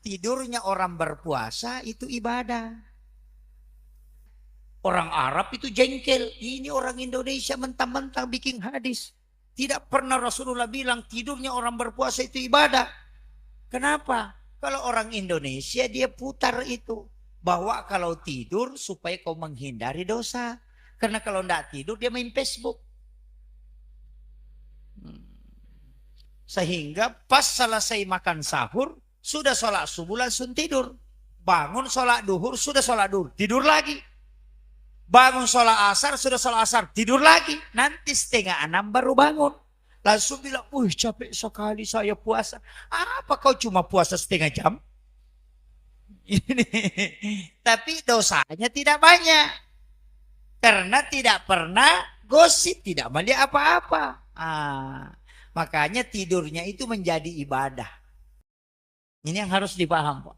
tidurnya orang berpuasa itu ibadah. Orang Arab itu jengkel. Ini orang Indonesia mentang-mentang bikin hadis. Tidak pernah Rasulullah bilang tidurnya orang berpuasa itu ibadah. Kenapa? Kalau orang Indonesia dia putar itu. Bahwa kalau tidur supaya kau menghindari dosa. Karena kalau tidak tidur dia main Facebook. Sehingga pas selesai makan sahur, sudah sholat subuh langsung tidur. Bangun sholat duhur, sudah sholat duhur, tidur lagi. Bangun sholat asar, sudah sholat asar, tidur lagi. Nanti 5:30 baru bangun. Langsung bilang, wih capek sekali saya puasa. Apa kau cuma puasa setengah jam? Ini. Tapi dosanya tidak banyak. Karena tidak pernah gosip, tidak melihat apa-apa. Makanya tidurnya itu menjadi ibadah. Ini yang harus dipaham, Pak.